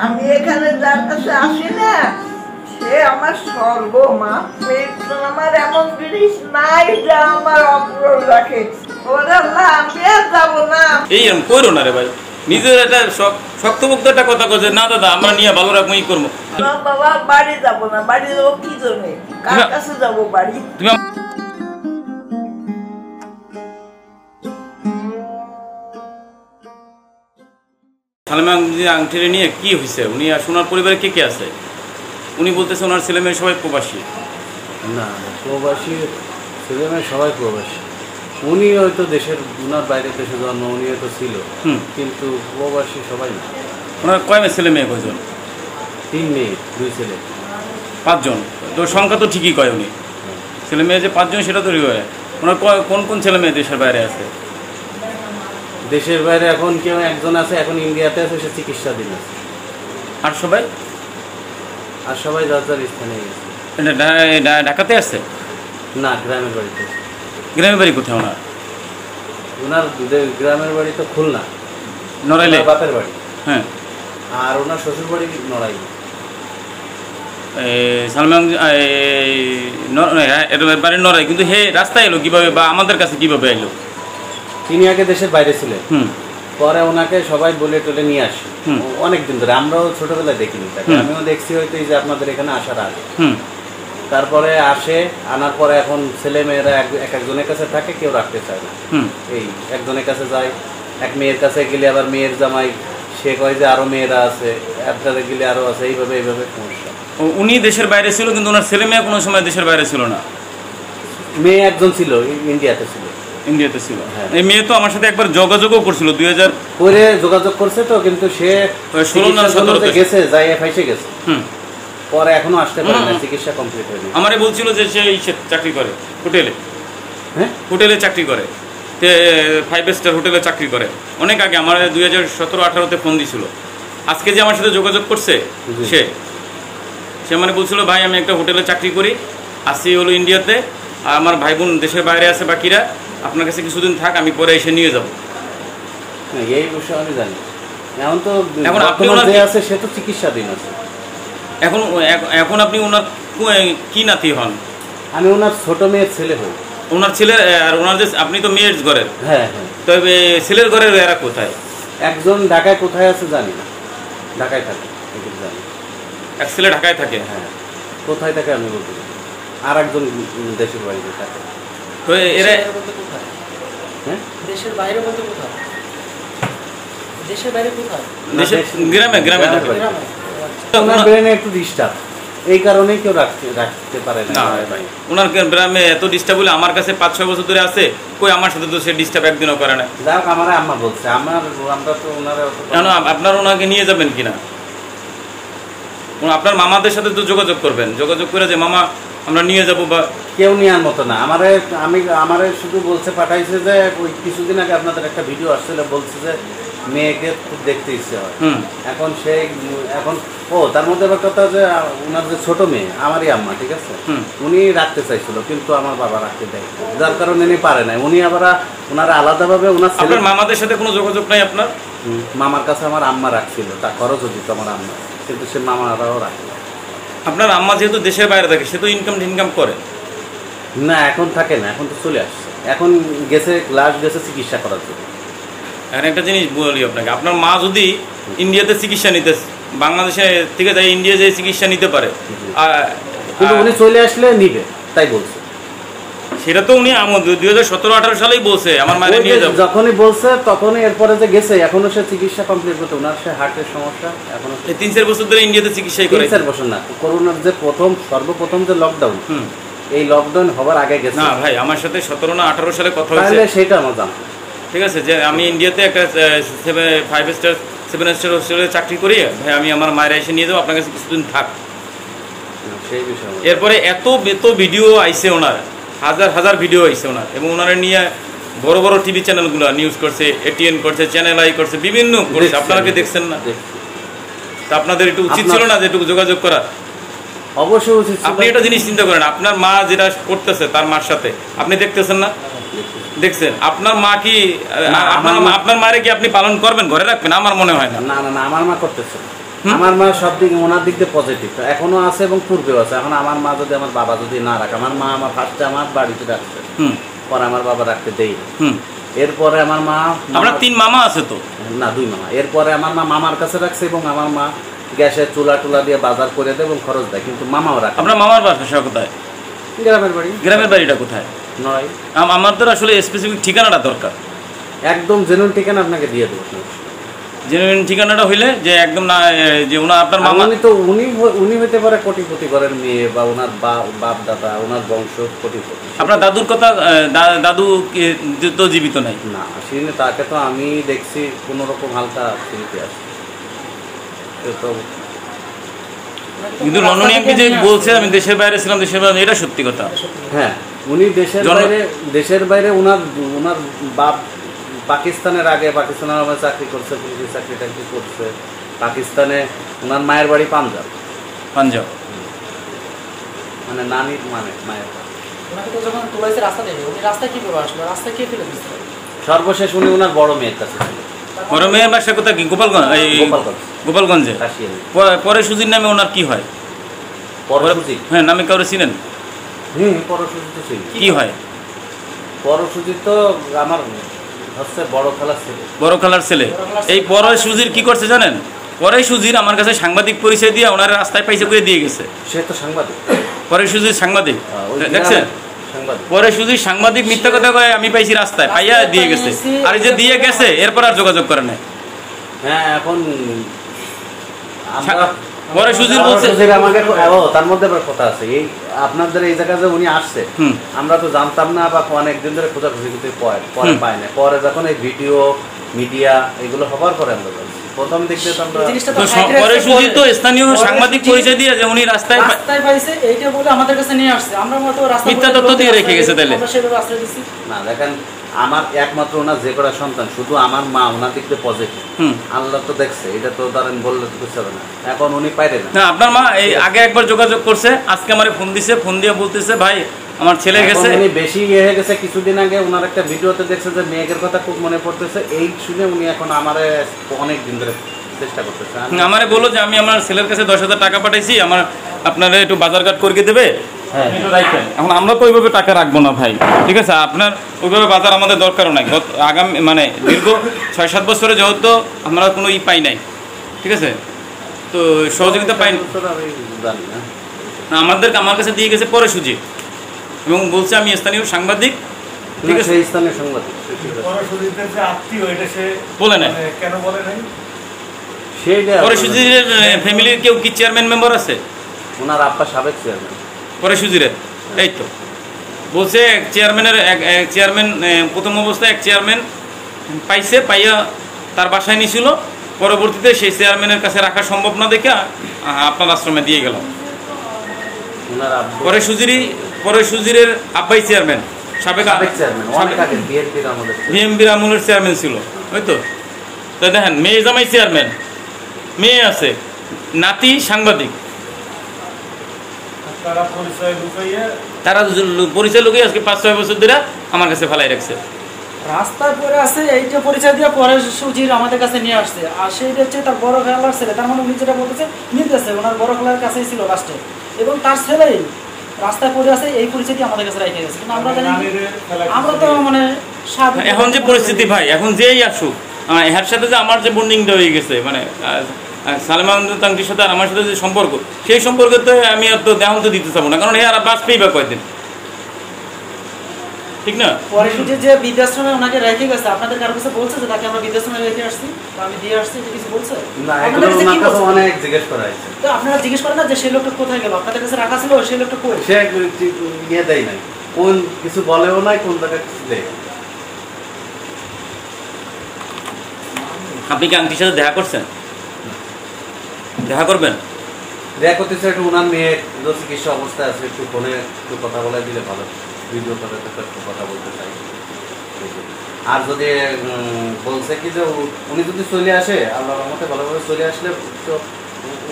আমি এখানে যার কাছে আসি না সে আমার স্বর্গ মা। আমার এমন জিনিস নাই যা আমার অপরাধ রাখে। ওরে আল্লাহ, আমি আর যাবো না। এই এরকম করো না রে ভাই, নিজের একটা শক্তভুক্ত একটা কথা কছে না দাদা আমরা নিয়ে ভালো রাখবো ই করবো। বাবা বাড়ি যাবো না, বাড়ি যাবো কি জন্য, কার কাছে যাবো বাড়ি? তুমি সালেমা আংটিরে নিয়ে কি হয়েছে? উনি সোনার পরিবারে কে কে আছে? উনি বলতেছে ওনার ছেলে মেয়ে সবাই প্রবাসী। না, প্রবাসী ছেলে মেয়ে সবাই প্রবাসী। উনি হয়তো দেশের, উনার বাইরের দেশে জন্ম, উনি হয়তো ছিল, কিন্তু প্রবাসী সবাই না। ওনার কয় মেয়ে ছেলে মেয়ে কয়জন? 3 মেয়ে 2 ছেলে। 5 জন। তো সংখ্যা তো ঠিকই কয় উনি, ছেলে মেয়ে যে 5 জন সেটা তো হয়। ওনার কোন কোন ছেলে মেয়ে দেশের বাইরে আছে? দেশের বাইরে এখন কেউ একজন আছে, এখন ইন্ডিয়াতে আছে, সে চিকিৎসাধীন আছে। আর সবাই? আর সবাই যার যার স্থানে গেছে। ঢাকাতে আছে না, গ্রামের বাড়িতে। গ্রামের বাড়ি কোথায় ওনার? ওনার গ্রামের বাড়ি তো খুলনা, নড়াইলে বাপের বাড়ি। হ্যাঁ। আর ওনার শ্বশুর বাড়ি নড়াইল। সালমান এর বাড়ি নড়াই, কিন্তু হে রাস্তায় এলো কিভাবে বা আমাদের কাছে কিভাবে এলো? তিনি আগে দেশের বাইরে ছিলেন, পরে ওনাকে সবাই বলে টলে নিয়ে আসি অনেকদিন ধরে। আমরাও ছোটবেলায় দেখিনি তাকে, আমিও দেখছি হয়তো এই যে আপনাদের এখানে আসার আগে। তারপরে আসে, আনার পরে এখন ছেলে মেয়েরা এক একজনের কাছে থাকে, কেউ রাখতে চায় না। এই একজনের কাছে যায়, এক মেয়ের কাছে গেলে আবার মেয়ের জামাই সে কয় যে আরো মেয়েরা আছে, একটারে গেলে আরো আছে, এইভাবে এইভাবে সমস্যা। উনি দেশের বাইরে ছিল, কিন্তু ওনার ছেলে মেয়ে কোনো সময় দেশের বাইরে ছিল না। মেয়ে একজন ছিল, ইন্ডিয়াতে ছিল। ইন্ডিয়াতে ছিল। এই মেয়ে তো আমার সাথে একবার যোগাযোগও করছিল, 2000 করে যোগাযোগ করছে তো, কিন্তু সে 16 না 17 গেছে, যাই ফাইসে গেছে। পরে এখনো আসতে পারে না, চিকিৎসা কমপ্লিট হয়নি। আমারে বলছিল যে সে চাকরি করে হোটেলে। হ্যাঁ, হোটেলে চাকরি করে, 5 স্টার হোটেলে চাকরি করে। অনেক আগে আমার 2017-18-তে ফোন দিছিল। আজকে যে আমার সাথে যোগাযোগ করছে সে মানে বলছিল ভাই আমি একটা হোটেলে চাকরি করি, আসি হলো ইন্ডিয়াতে, আর আমার ভাই বোন দেশের বাইরে আছে বাকিরা, আপনার কাছে কিছুদিন থাক, আমি পরে এসে নিয়ে যাব। এই বিষয়ে আমি জানি। এখন তো এখন আপনি যে আছে সে তো চিকিৎসাধীন আছে। এখন আপনি ওনার কি নাতি হন? আমি ওনার ছোট মেয়ের ছেলে হই। ওনার ছেলে, আর ওনার যে আপনি তো মেয়ের ঘরের। হ্যাঁ হ্যাঁ। তবে ছেলের ঘরের এরা কোথায়? একজন ঢাকায় কোথায় আছে জানি না, ঢাকায় থাকে জানি। এক ছেলে ঢাকায় থাকে? হ্যাঁ। কোথায় থাকে আমি বলতে পারি। আর একজন দেশের বাড়িতে থাকে। তো এরা হ্যাঁ, দেশের বাইরে বলতে কোথায়? দেশের বাইরে কোথায়? গ্রামে। গ্রামে ওনার ব্রেনে একটু ডিস্টার্ব, এই কারণেই কেউ রাখতে পারে না। ভাই ওনার গ্রামে এত ডিস্টার্ব হলে আমার কাছে 5-6 বছর ধরে আছে, কই আমার সাথে তো সে ডিস্টার্ব একদিনও করে না। যাক, আমার আম্মা বলছে, আমরা তো ওনারা আপনার ওনাকে নিয়ে যাবেন কিনা? আপনার মামাদের সাথে তো যোগাযোগ করবেন, যোগাযোগ করে যে মামা আমরা নিয়ে যাবো। বা কেউ নেওয়ার মতো না। আমারে শুধু বলছে, পাঠাইছে যে ওই কিছুদিন আগে আপনাদের একটা ভিডিও আসছিল, বলছে যে মেয়েকে খুব দেখতে ইচ্ছে হয়। এখন তার মধ্যে আবার কথা যে ওনার যে ছোট মেয়ে আমারই আম্মা, ঠিক আছে, উনি রাখতে চাইছিল, কিন্তু আমার বাবা রাখতে দেয়, যার কারণে উনি পারে নাই। উনি আবার ওনারা আলাদাভাবে ওনার মামাদের সাথে কোনো যোগাযোগ নাই আপনার? মামার কাছে আমার আম্মা রাখছিল, তা খরচও দিত আমার আম্মা, কিন্তু সে মামারাও রাখে। আপনার আম্মা যেহেতু দেশের বাইরে থাকে, সে তো ইনকাম করে না, এখন থাকে না, এখন তো চলে আসছে। এখন গেছে চিকিৎসা করার জন্য। এখন একটা জিনিস বলি আপনাকে, আপনার মা যদি ইন্ডিয়াতে চিকিৎসা নিতে, বাংলাদেশে থেকে যাই ইন্ডিয়া যে চিকিৎসা নিতে পারে, কিন্তু উনি চলে আসলে নিবে, তাই বলছে। সেটা তো উনি 2017-18 সালেই বলছে আমার মায়ের নিয়ে যাবো। যখনই বলছে তখনই, এরপরে যে গেছে, এখনো সে চিকিৎসা কমপ্লিট করতে, ওনার সে হার্টের সমস্যা। এখনো 3-4 বছর ধরে ইন্ডিয়াতে চিকিৎসাই করে। 3-4 বছর না, করোনার যে সর্বপ্রথম যে লকডাউন, এই লকডাউন হবার আগে গেছে। না ভাই, আমার সাথে 17 না 18 সালে কথা হয়েছে, সেটা আমার জানা। ঠিক আছে, যে আমি ইন্ডিয়াতে একটা 5 স্টার 7 স্টার হোস্টেলে চাকরি করি, ভাই আমি আমার মায়ের এসে নিয়ে যাবো, আপনার কাছে কিছুদিন থাক। সেই বিষয় এরপরে এত ভিডিও আইছে ওনার, হাজার ভিডিও আইছে ওনার, এবং ওনারা নিয়ে বড় বড় টিভি চ্যানেলগুলো নিউজ করছে, এটিএন করছে, চ্যানেল আই করছে, বিভিন্ন করছে। আপনারা কি দেখছেন না? তা আপনাদের একটু উচিত ছিল না যে একটু যোগাযোগ করা? অবশ্যই উচিত। আপনি একটা জিনিস চিন্তা করেন, আপনার মা যেটা করতেছে তার মার সাথে আপনি দেখতেছেন না? দেখছেন? আপনার মা কি, আপনার মারে কি আপনি পালন করবেন, ঘরে রাখবেন? আমার মনে হয় না। না, আমার মা করতেছে। আমার মা সব দিক ওনার দিক দিয়ে পজিটিভ এখনো আছে এবং পূর্বেও আছে। এখন আমার মা যদি আমার বাবা যদি না রাখে, আমার মা আমার ফার্স্টে আমার বাড়িতে রাখছে, পরে আমার বাবা রাখতে দেই। এরপরে আমার মা, আপনার 3 মামা আছে তো? না 2 মামা। এরপরে আমার মা মামার কাছে রাখছে এবং আমার মা গ্যাসের চুলা টুলা দিয়ে বাজার করে দেয় এবং খরচ দেয়, কিন্তু মামাও রাখে। আপনার মামার বাসা কোথায়? গ্রামের বাড়ি। গ্রামের বাড়িটা কোথায়? নয়। আমাদের আসলে স্পেসিফিক ঠিকানাটা দরকার। একদম জেনুইন ঠিকানা আপনাকে দিয়ে দেবো। জেনুইন ঠিকানাটা হইলে যে একদম না যে ওনার আপনার মামা তো উনি হতে পারে কোটিপতি ঘরের মেয়ে বা ওনার বাপ দাদা ওনার বংশ কোটিপতি। আপনার দাদুর কথা, দাদু তো জীবিত নাই না, সেদিনে তাকে তো আমি দেখছি কোনো রকম হালকা স্মৃতি আছে। কিন্তু লন্ডনে আমি যে বলছে আমি দেশের বাইরে ছিলাম, দেশের বাইরে, এটা সত্যি কথা। হ্যাঁ, উনি দেশের বাইরে ওনার বাপ পাকিস্তানের আগে পাকিস্তানের আমার চাকরি করছে, পুলিশের চাকরি টাকরি করছে পাকিস্তানে। ওনার মায়ের বাড়ি পাঞ্জাব। মানে নানির মায়ের সর্বশেষ উনি ওনার বড় মেয়ের কাছে ছিল। বড় মেয়ের বাসা কোথায়? কি গোপালগঞ্জে। পরে সুজির নামে ওনার কি হয়? হ্যাঁ, নামে কাউরে চিনেন? পরশুজি তো ছিল। কি হয়? পরশুজি তো আমার হচ্ছে বড় খালার ছেলে। এই পরে সুজির কি করছে জানেন? পরে সুজির আমার কাছে সাংবাদিক পরিচয় দিয়ে ওনার রাস্তায় পাইছে করে দিয়ে গেছে। সে তো সাংবাদিক। পরে সুজির সাংবাদিক দেখছেন? পরে সুজির সাংবাদিক মিথ্যা কথা কয়ে আমি পাইছি রাস্তায়, পাইয়া দিয়ে গেছে। আর এই যে দিয়ে গেছে এরপর আর যোগাযোগ করে নাই। হ্যাঁ, এখন পরে সুজির বলছে আমাকে তার মধ্যে আবার কথা আছে, এই আপনাদের এই জায়গায় যে উনি আসছে আমরা তো জানতাম না, বা অনেকদিন ধরে খোঁজাখুঁজি কিন্তু পরে পাই না। পরে যখন এই ভিডিও মিডিয়া এগুলো হবার পরে আমরা জানছি। প্রথম দেখতে পরে সুজি তো স্থানীয় সাংবাদিক পরিচয় দিয়ে যে উনি রাস্তায় পাইছে এইটা বলে আমাদের কাছে নিয়ে আসছে। আমরা মতো রাস্তায় মিথ্যা তথ্য দিয়ে রেখে গেছে। তাহলে না, দেখেন আমার একমাত্র ওনার যে কটা সন্তান, শুধু আমার মা ওনার দিক দিয়ে পজিটিভ। আল্লাহ তো দেখছে, এটা তো ধরেন বললে তো বুঝতে হবে না। এখন উনি পাইরে না। আপনার মা এই আগে একবার যোগাযোগ করছে, আজকে আমারে ফোন দিছে, ফোন দিয়ে বলতেছে ভাই আমার ছেলে গেছে। উনি বেশি হয়ে গেছে। কিছুদিন আগে ওনার একটা ভিডিওতে দেখছে যে মেয়ের কথা খুব মনে পড়তেছে, এই শুনে উনি এখন আমারে অনেক দিন ধরে চেষ্টা করতেছে। আমারে বললো যে আমি আমার ছেলের কাছে 10,000 টাকা পাঠাইছি, আমার আপনারা একটু বাজার ঘাট করে দেবে। এখন আমরা তো ওইভাবে টাকা রাখবো না ভাই, ঠিক আছে? আপনার ওইভাবে বাজার আমাদের দরকারও নাই। আগামী মানে দীর্ঘ 6-7 বছরে যেহেতু আমরা কোনো পাই নাই, ঠিক আছে? তো সহযোগিতা পাই না। আমার কাছে দিয়ে গেছে পরে সুজি এবং বলছে আমি স্থানীয় সাংবাদিক, ঠিক আছে? স্থানীয় সাংবাদিক বলে নাই। কেন বলে নাই? পরে সুজির ফ্যামিলির কেউ কি চেয়ারম্যান মেম্বার আছে? ওনার আব্বা সাবেক চেয়ারম্যান। পরে সুজিরে এই তো বলছে চেয়ারম্যান প্রথম অবস্থায় এক চেয়ারম্যান পাইছে, পাইয়া তার বাসায় নিয়েছিল। পরবর্তীতে সেই চেয়ারম্যানের কাছে রাখা সম্ভব না দেখে আপনার আশ্রমে দিয়ে গেল। পরে সুজিরের আব্বাই চেয়ারম্যান, সাবেক বিএমপির আমলের চেয়ারম্যান ছিল, ওই তো। তাই দেখেন, মেয়ে জামাই চেয়ারম্যান, মেয়ে আছে, নাতি সাংবাদিক। তারা পরিচয় লুকিয়ে আজকে 5-6 বছর ধরে আমার কাছে ফেলাই রাখছে। রাস্তায় পরে আছে এইটা পরিচয় দিয়ে পরে সুজির আমাদের কাছে নিয়ে আসছে। আর সেইটা হচ্ছে তার বড় খেলার ছেলে। তার মানে উনি যেটা বলতেছে নিতেছে ওনার বড় খেলার কাছেই ছিল লাস্টে, এবং তার ছেলেই রাস্তায় পড়ে আছে এই পরিচিতি আমাদের কাছে রেখে গেছে। কিন্তু আমরা জানি, আমরা তো মানে এখন যে পরিস্থিতি ভাই, এখন যেই আসুক এর সাথে যে আমার যে বন্ডিংটা হয়ে গেছে, মানে সালেমা তাঙ্কির সাথে আর আমার সাথে যে সম্পর্ক, সেই সম্পর্কে তো আমি আর তো দেহন্ত দিতে চাবো না, কারণ এ আর বাঁচবেই বা কয়েকদিন, ঠিক না? পরে যে বৃদ্ধাশ্রমে ওনাকে রেখে গেছে, আপনাদের কারো কাছে বলছে যে তাকে আমরা বৃদ্ধাশ্রমে রেখে আসছি বা আমি দিয়ে আসছি, এটা কিছু বলছে? না, এগুলো ওনার কাছে অনেক জিজ্ঞেস করা হয়েছে। তো আপনারা জিজ্ঞেস করেন না যে সেই লোকটা কোথায় গেল? আপনাদের কাছে রাখা ছিল, সেই লোকটা কই? সে ইয়ে দেয় নাই, কোন কিছু বলেও নাই, কোন জায়গায় কিছু দেয়। আপনি কি আংটির সাথে দেখা করছেন? দেখা করবেন? দেখা করতে চাই, একটু ওনার মেয়ে চিকিৎসা অবস্থায় আছে, একটু ফোনে একটু কথা বলে দিলে ভালো, ভিডিও করে একটু কথা বলতে চাই। আর যদি বলছে কি যে উনি যদি চলে আসে, আল্লাহর রহমতে ভালোভাবে চলে আসলে তো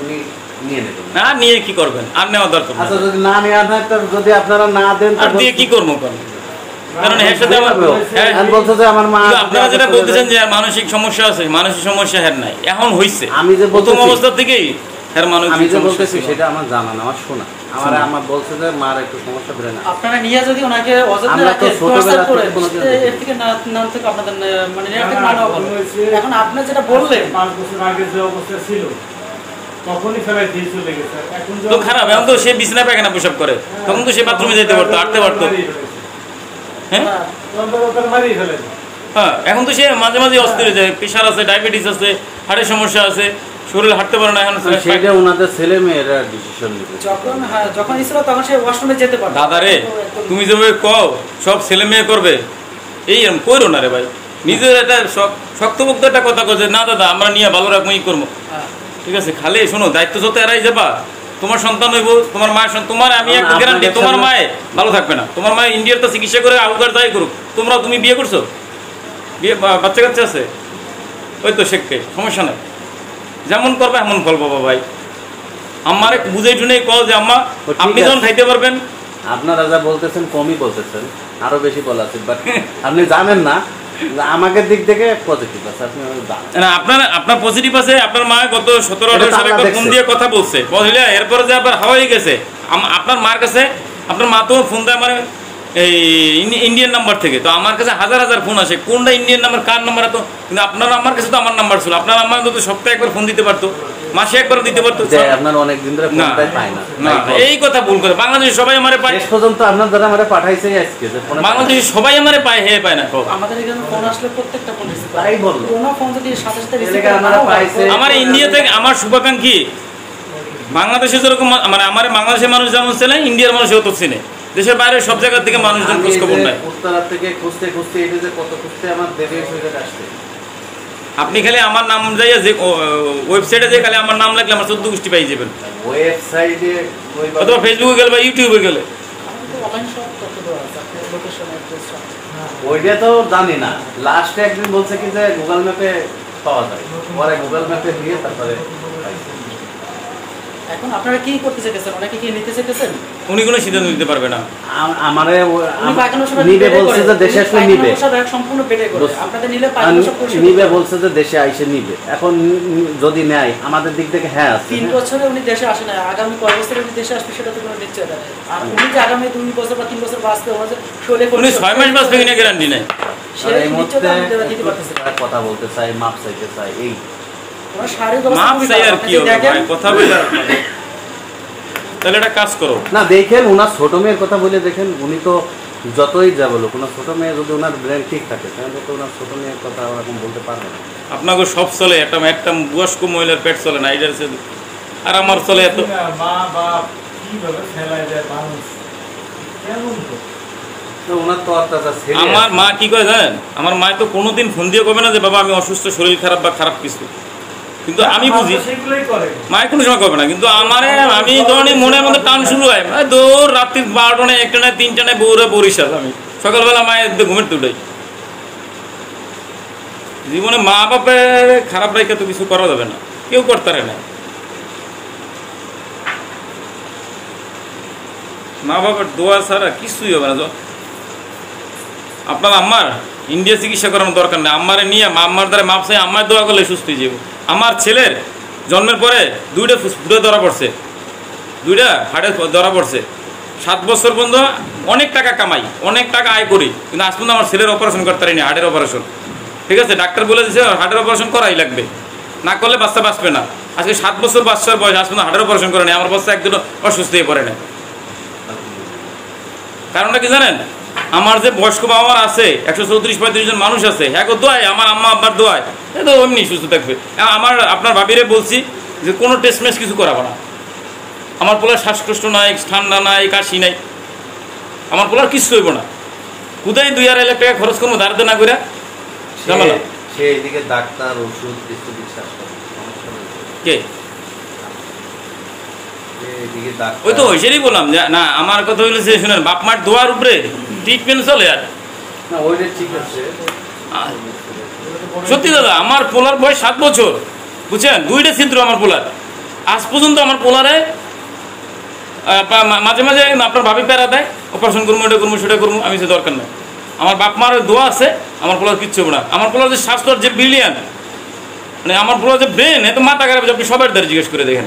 উনি নিয়ে নেবেন। না নিয়ে কি করবেন? আর নেওয়া দরকার। আচ্ছা, যদি না নেওয়া হয়, তো যদি আপনারা না দেন আর দিয়ে কি করবো? কারণ এর সাথে আমি বলতে যে আমার মা, আপনারা যেটা বলতেছেন যে মানসিক সমস্যা আছে, মানসিক সমস্যা হের নাই, এখন হইছে। আমি যে প্রথম অবস্থা থেকেই হের মানসিক আমি যে সমস্যা বলতেছি সেটা আমার জানা না, আমার শোনা। আমার বলছে যে মার একটু সমস্যা বেড়ে না। আপনারা নিয়ে যদি ওনাকে অযত্নে আমরা তো রাখেন, ছোটবেলা টর্চার করেন, থেকে কোনোদিন এর থেকে নাম থেকে আপনাদের মানে নেওয়া থেকে না নেওয়া ভালো। এখন আপনি যেটা বললেন 5 বছর আগে যে অবস্থা ছিল তখনই ফেলাই দিয়ে চলে গেছে। এখন তো খারাপ, এখন তো সে বিছনা পায়খানা পোশাক করে, তখন তো সে বাথরুমে যেতে পারতো, হাঁটতে পারতো। হ্যাঁ মারিয়ে ফেলে। হ্যাঁ, এখন তো সে মাঝে মাঝে অস্থির হয়ে যায়, প্রেশার আছে, ডায়াবেটিস আছে, হার্টের সমস্যা আছে, শরীর হাঁটতে পারে না। এখন সেটা ওনাদের ছেলে মেয়েরা ডিসিশন নেবে। যখন ইচ্ছা তখন সে ওয়াশরুমে যেতে পারে। দাদা রে, তুমি যেভাবে কও সব ছেলে মেয়ে করবে, এই এরকম কইরো না রে ভাই। নিজের একটা শক্তভুক্ত একটা কথা কছে, না দাদা আমরা নিয়ে ভালো রাখবো, ই করবো। ঠিক আছে, খালি শোনো, দায়িত্ব যত এড়াই যাবা, তোমার সন্তান হইব, তোমার মায়ের তোমার আমি একটা গ্যারান্টি, তোমার মায়ে ভালো থাকবে না। তোমার মায়ে ইন্ডিয়ার তো চিকিৎসা করে আউগার যাই করুক, তুমি বিয়ে করছো, বিয়ে বাচ্চা কাচ্চা আছে, ওই তো শেখকে, সমস্যা নাই, যেমন করবে এমন ফল পাবা ভাই। আমারে বুঝাই টুনেই কল যে আম্মা আপনি যখন খাইতে পারবেন। আপনারা যা বলতেছেন কমই বলতেছেন, আরো বেশি বলা আছে, বাট আপনি জানেন না আমাকে দিক থেকে পজিটিভ আছে। আপনি না, আপনার পজিটিভ আছে। আপনার মা গত 17-18 সালে ফোন দিয়ে কথা বলছে, বুঝলে, এরপরে যে আবার হাওয়াই গেছে আপনার মার কাছে। আপনার মা তো ফোন দেয় আমার এই ইন্ডিয়ান নাম্বার থেকে, তো আমার কাছে হাজার হাজার ফোন আসে, কোনটা ইন্ডিয়ান নাম্বার কার নাম্বার এত। কিন্তু আপনার আমার কাছে তো আমার নাম্বার ছিল, আপনার আমার তো সপ্তাহে একবার ফোন দিতে পারতো, মাসে একবার দিতে পারতো। আপনার অনেক দিন ধরে ফোনটাই পায় না, না এই কথা ভুল করে। বাংলাদেশে সবাই আমারে পায়, শেষ পর্যন্ত আপনার দ্বারা আমারে পাঠাইছে আজকে যে ফোন, বাংলাদেশে সবাই আমারে পায়, হে পায় না। আমাদের এখানে ফোন আসলে প্রত্যেকটা ফোন রিসিভ করে। তাই বললো, কোন ফোন যদি সাথে সাথে রিসিভ এলাকা আমরা পাইছে। আমার ইন্ডিয়া থেকে আমার শুভাকাঙ্ক্ষী বাংলাদেশে যেরকম, মানে আমার বাংলাদেশের মানুষ যেমন চেনে, ইন্ডিয়ার মানুষও তো চেনে। দেশের বাইরে সব জায়গা থেকে মানুষজন খোঁজ খবর নেয়। উত্তরা থেকে খুঁজতে খুঁজতে এটা যে কত খুঁজতে আমার দেবে হয়ে আসছে। আপনি খালি আমার নাম যাইয়া যে ওয়েবসাইটে যে খালি আমার নাম লাগলে আমার 14 গোষ্ঠী পাই যাবেন। ওয়েবসাইটে অথবা ফেসবুকে গেলে বা ইউটিউবে গেলে ওইটা তো জানি না। লাস্টে একদিন বলছে কি যে গুগল ম্যাপে পাওয়া যায়, পরে গুগল ম্যাপে দিয়ে তারপরে। এখন আপনারা কি করতে চাইতেছেন? অনেকে কি নিতে চাইতেছেন? উনি কোনো সিদ্ধান্ত নিতে পারবে না। আমারে নিবে বলছে যে দেশে আসলে নিবে, সম্পূর্ণ পেটে করে আপনাদের নিলে পাইকারি সব পরিশোধ নিবে বলছে যে দেশে আইসে নিবে। এখন যদি নেয় আমাদের দিক থেকে হ্যাঁ আছে। 3 বছরে উনি দেশে আসে না, আগামী কয় বছরে উনি দেশে আসবে সেটা তো কোনো নিশ্চয়তা নেই। আর উনি যে আগামী 2 বছর বা 3 বছর বাঁচতে হবে, উনি 6 মাস বাঁচবে কিনা গ্যারান্টি নাই। সেই নিশ্চয়তা দিতে পারতেছে। কথা বলতে চাই, মাপ চাইতে চাই, এই ওনার শারীরিক মাপ চাই আর কি হবে ভাই, কথা বলে। তাহলে একটা কাজ করো না, দেখেন ওনার ছোট মেয়ের কথা বলে দেখেন, উনি তো যতই যা বলুক ওনার ছোট মেয়ে যদি ওনার ব্রেন ঠিক থাকে তাহলে তো ওনার ছোট মেয়ের কথা ওরকম বলতে পারবে না। আপনাকে সব চলে, একটা বয়স্ক মহিলার পেট চলে না, এটার আর আমার চলে এত। মা বাপ কিভাবে ফেলাই দেয় মানুষ, কেমন তো ওনার তো অত্যাচার ছেড়ে। আমার মা কি করে জানেন, আমার মা তো কোনোদিন ফোন দিয়ে কবে না যে বাবা আমি অসুস্থ, শরীর খারাপ বা খারাপ কিছু, কিন্তু আমি বুঝি মায়ের কোনো সময় করবে না। কিন্তু আমারে আমি ধরনের মনের মধ্যে টান শুরু হয়, দৌড় রাত্রি 12টা নয় 1টা নয় 3টা নয় বউরা বরিশাল, আমি সকালবেলা মায়ের ঘুমের তুলাই। জীবনে মা বাপের খারাপ রেখে তো কিছু করা যাবে না, কেউ করতে পারে না। মা বাবার দোয়া ছাড়া কিছুই হবে না। আপনার আম্মার ইন্ডিয়া চিকিৎসা করানোর দরকার নেই, আম্মারে নিয়ে আম্মার দ্বারা মাপ চাই, আম্মার দোয়া করলে সুস্থ হয়ে যাবো। আমার ছেলের জন্মের পরে 2টা ফুটে ধরা পড়ছে, 2টা হাড়ে ধরা পড়ছে। 7 বছর পর্যন্ত অনেক টাকা কামাই, অনেক টাকা আয় করি, কিন্তু আজ পর্যন্ত আমার ছেলের অপারেশন করতে পারিনি, হার্টের অপারেশন। ঠিক আছে, ডাক্তার বলে দিয়েছে হার্টের অপারেশন করাই লাগবে, না করলে বাচ্চা বাঁচবে না। আজকে 7 বছর বাচ্চার বয়স, আজ পর্যন্ত হার্টের অপারেশন করে নেই। আমার বাচ্চা একদিনও অসুস্থ হয়ে পড়ে না। কারণটা কি জানেন, আমার যে বয়স্ক বাবা মার আছে 134-35 জন মানুষ আছে, হ্যাঁ দোয়ায়, আমার আম্মা আব্বার দোয়ায় এ তো এমনি সুস্থ থাকবে। আপনার ভাবিরে বলছি যে কোনো টেস্ট মেস কিছু করাবো না। আমার পোলার শ্বাসকষ্ট নাই, ঠান্ডা নাই, কাশি নাই, আমার পোলার কিছু হইব না। কোথায় 2-2.5 লাখ টাকা খরচ করবো ধার না করে ঝামেলা। সেইদিকে ডাক্তার ওষুধ কিছু বিশ্বাস করে কে ওই তো সেটাই বললাম যে না, আমার কথা হইলো যে শুনেন, বাপ মার দোয়ার উপরে ট্রিটমেন্ট চলে। আর না ওইটা ঠিক আছে, সত্যি দাদা, আমার পোলার বয়স 7 বছর, বুঝছেন, 2টা ছিদ্র আমার পোলার। আজ পর্যন্ত আমার পোলারে মাঝে মাঝে আপনার ভাবি প্যারা দেয়, অপারেশন করবো, এটা করবো, সেটা করবো, আমি সে দরকার নেই। আমার বাপ মার দোয়া আছে, আমার পোলার কিচ্ছু হবে না। আমার পোলার যে স্বাস্থ্য যে ব্রিলিয়ান, মানে আমার পোলার যে ব্রেন, এত মাথা খারাপ, আপনি সবার দ্বারা জিজ্ঞেস করে দেখেন,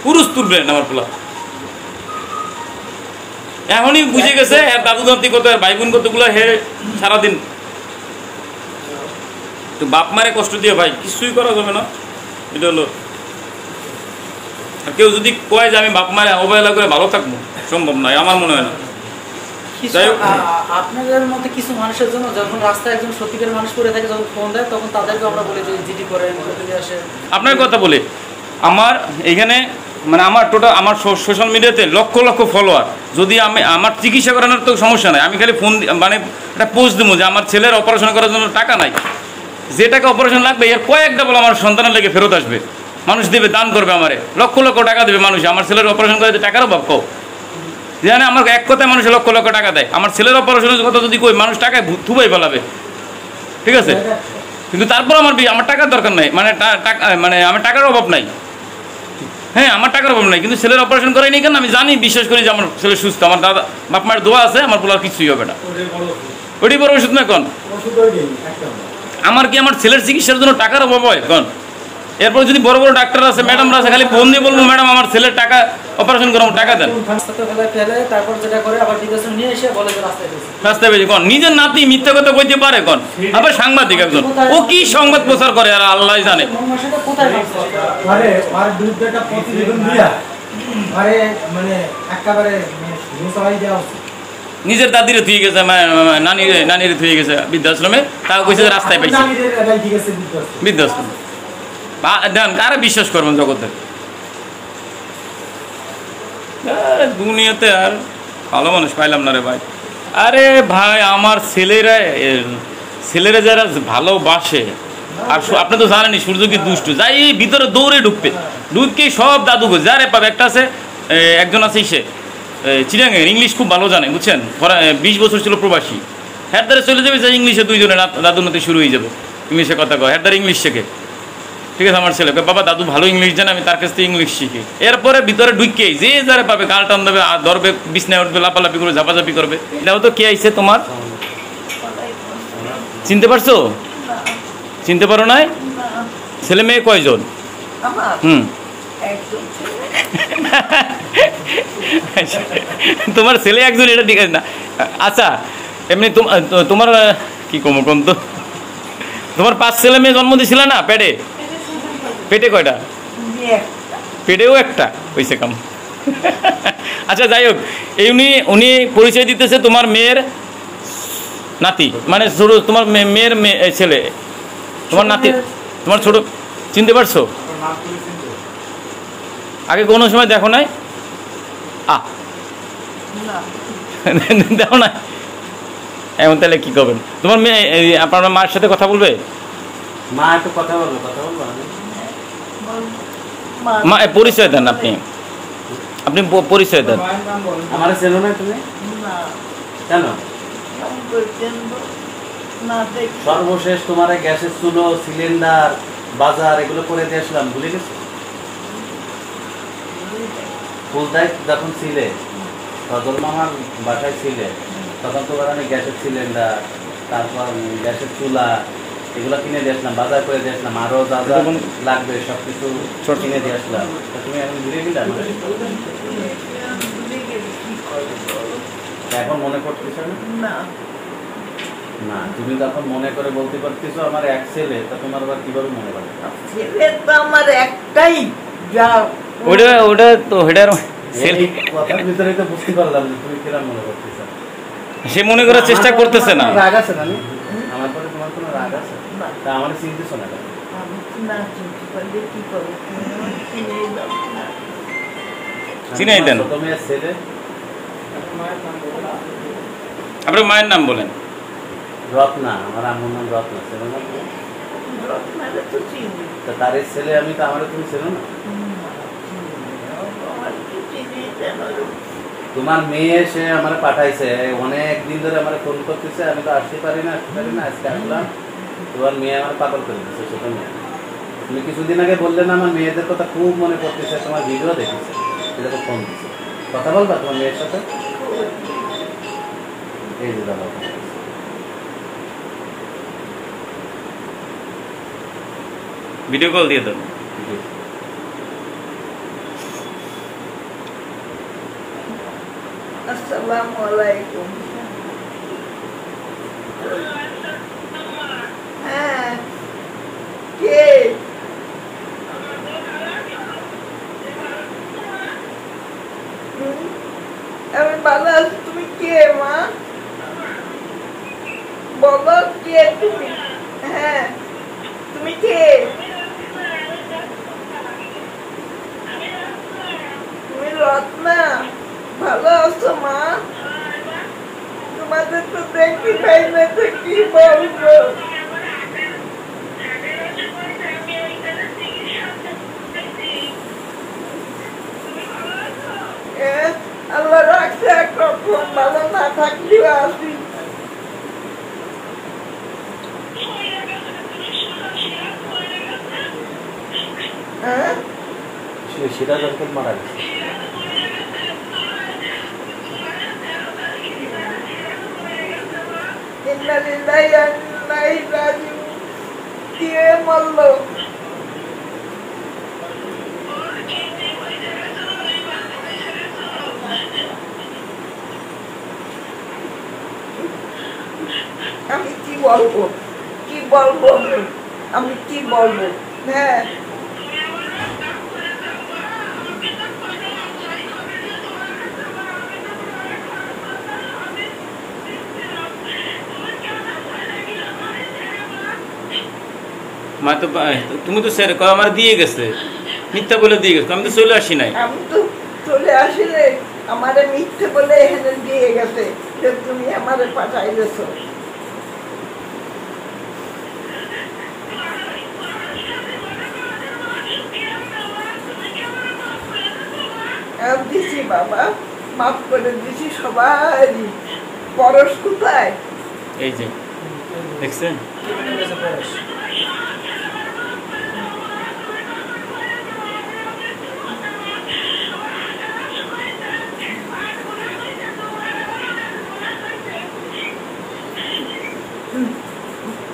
পুরুষ তুল ব্রেন আমার পোলা। এখনই বুঝে গেছে এর দাদু দান্তি কত, এর ভাই বোন কতগুলো, হে সারাদিন তো বাপ মারে কষ্ট দিয়ে ভাই কিছুই করা যাবে না। এটা হলো, আর কেউ যদি কয় যে আমি বাপ মারে অবহেলা করে ভালো থাকবো, সম্ভব নয়, আমার মনে হয় না। যাই হোক, আপনাদের মধ্যে কিছু মানুষের জন্য যখন রাস্তায় একজন সত্যিকার মানুষ করে থাকে, যখন ফোন দেয় তখন তাদেরকে আমরা বলি যে জিডি করেন, আসে। আপনার কথা বলে আমার এইখানে মানে আমার টোটাল আমার সোশ্যাল মিডিয়াতে লক্ষ লক্ষ ফলোয়ার। যদি আমি আমার চিকিৎসা করানোর তো সমস্যা নাই, আমি খালি ফোন মানে একটা পোস্ট দেবো যে আমার ছেলের অপারেশন করার জন্য টাকা নাই, যে টাকা অপারেশন লাগবে এর কয়েকটা বলে আমার সন্তানের লেগে ফেরত আসবে, মানুষ দেবে, দান করবে, আমারে লক্ষ লক্ষ টাকা দেবে মানুষ। আমার ছেলের অপারেশন করে টাকার অভাব কও, জানে আমার এক কথায় মানুষের লক্ষ লক্ষ টাকা দেয়। আমার ছেলের অপারেশনের কথা যদি কই, মানুষ টাকায় থুবাই ফেলাবে, ঠিক আছে? কিন্তু তারপর আমার টাকার দরকার নাই, মানে মানে আমার টাকার অভাব নাই। হ্যাঁ, আমার টাকার অভাব নাই, কিন্তু ছেলের অপারেশন করাই নি কেন? আমি জানি, বিশ্বাস করি যে আমার ছেলে সুস্থ, আমার দাদা বাপ মায়ের দোয়া আছে, আমার বলার কিছুই হবে না। ওইটাই বড় ওষুধ না কোন? আমার কি আমার ছেলের চিকিৎসার জন্য টাকার অভাব হয় কোন? এরপর যদি বড় বড় ডাক্তার আছে, ম্যাডামরা আছে, খালি ফোন দিয়ে বলবো ম্যাডাম আমার ছেলের টাকা অপারেশন করাবো, টাকা দেন। তারপর যেটা করে আবার ডিপ্রেশন নিয়ে এসে বলে যে রাস্তায় বেজে কোন নিজের নাতি মিথ্যা কথা কইতে পারে কোন? আবার সাংবাদিক একজন, ও কি সংবাদ প্রচার করে আর আল্লাহ জানে। আরে আর বিরুদ্ধে একটা প্রতিবেদন দিয়া আরে মানে একেবারে মিসাই দেওয়া উচিত। নিজের দাদিরে থুয়ে গেছে, নানিরে থুয়ে গেছে বৃদ্ধাশ্রমে, তাও কইছে রাস্তায় পাইছে বৃদ্ধাশ্রমে। দেন কারে বিশ্বাস করবেন জগতে? দুনিয়াতে আর ভালো মানুষ পাইলাম না রে ভাই। আরে ভাই, আমার ছেলেরা যারা ভালোবাসে, আর আপনি তো জানেনই সূর্য কি দুষ্টু, যাই ভিতরে দৌড়ে ঢুককেই সব দাদু যারে পাবে। একটা আছে, একজন আছে, সে চিরাঙ্গের ইংলিশ খুব ভালো জানে, বুঝছেন, 20 বছর ছিল প্রবাসী, হ্যার দ্বারা চলে যাবে, যে ইংলিশে দুইজনে দাদুর মধ্যে শুরু হয়ে যাবে, ইংলিশে কথা কয়, হ্যার দ্বারা ইংলিশ শেখে, ঠিক আছে? আমার ছেলে বাবা দাদু ভালো ইংলিশ জানে, আমি তার কাছ থেকে ইংলিশ শিখি। এরপরে ভিতরে ঢুকেই যে যারে পাবে গাল টান দেবে, ধরবে, বিছনায় উঠবে, লাপালাপি করবে, ঝাপাঝাপি করবে। এটাও তো কে আইছে তোমার? চিনতে পারছো? চিনতে পারো নাই? ছেলে মেয়ে কয়জন? তোমার ছেলে একজন, এটা ঠিক আছে না? আচ্ছা, এমনি তোমার কি কম কম তো, তোমার 5 ছেলে মেয়ে জন্ম দিয়েছিল না পেটে? পেটে কয়টা? পেটেও একটা হয়েছে কাম। আচ্ছা, যাই হোক, উনি পরিচয় দিতেছে তোমার মেয়ের নাতি, মানে ছোট, তোমার মেয়ের ছেলে, তোমার নাতি, তোমার ছোট। চিনতে পারছো? আগে কোনো সময় দেখো নাই? দেখো না? এমন তাহলে কি করবেন? তোমার মেয়ে আপনার মায়ের সাথে কথা বলবে? মা একটু কথা বলবো, কথা বলবো। মা পরিচয় দেন, আপনি পরিচয় দেন। আমার চেনো না তুমি? কেন? সর্বশেষ তোমার গ্যাসের চুলো, সিলিন্ডার, বাজার এগুলো করে দিয়ে আসলাম, ভুলে গেছো? ফুলদায় যখন ছিলে, সজল মামার বাসায় ছিলে, তখন তোমার আমি গ্যাসের সিলিন্ডার, তারপর গ্যাসের চুলা এগুলো কিনে দিয়ে আসলাম, বাজার করে দিয়ে আসলাম, আরো যা যা লাগবে সবকিছু কিনে দিয়ে আসলাম। তুমি এখন ভুলে গেলে? এখন মনে করতেছ না? না, তুমি যখন মনে করে বলতে পারতেছো আমার এক ছেলে, তা তোমার আবার কিভাবে মনে করে? ছেলে তো আমার একটাই, যা ওটা তো হেডার কথার ভিতরে তো বুঝতে পারলাম যে তুমি কিরকম মনে করতেছ। সে মনে করার চেষ্টা করতেছে না। রাগ আছে না? আমার পরে তোমার কোনো রাগ আছে? তা আমার চিনতেছ না? চিনাই দেন। তুমি ছেলে, আপনার মায়ের নাম বলেন। রত্না, আমার আম্মুর নাম রত্না, ছেলে না? তার ছেলে আমি, তো আমারও তুমি ছিল না? তোমার মেয়ে সে আমার পাঠাইছে, অনেক দিন ধরে আমার ফোন করতেছে, আমি তো আসতে পারি না, আজকে আসলাম। তোমার মেয়ে আমার পাগল করে দিচ্ছে, ছোট মেয়ে। তুমি কিছুদিন আগে বললে না আমার মেয়েদের কথা খুব মনে পড়তেছে, তোমার ভিডিও দেখেছে, এটাকে ফোন দিচ্ছে। কথা বলবা তোমার মেয়ের সাথে? এই যে দাদা ভিডিও কল দিয়ে দাও। আসসালামু আলাইকুম। হ্যাঁ, কে? আমি ভালো আছি। তুমি কে মা? বলো কে তুমি? হ্যাঁ, তুমি কে? তুমি রত্না? ভালো আছো মা? তোমাদের তো দেখি ভাই না, তো কি বলবো। আল্লাহ রাখছে একরকম, ভালো না থাকলেও আছি। হ্যাঁ, সেটা যখন মারা গেছে কে মরলো? আমি কি বলবো, কি বলবো, আমি কি বলবো? হ্যাঁ, মা তো তুমি তো স্যার আমার দিয়ে গেছে, মিথ্যা বলে দিয়ে গেছে, আমি তো চলে আসি নাই। আমি তো চলে আসলে আমারে মিথ্যে বলে এখানে দিয়ে গেছে যে তুমি আমারে পাঠাই গেছো। দিছি বাবা, মাফ করে দিছি সবাই। পরশ কোথায়? এই যে দেখছেন,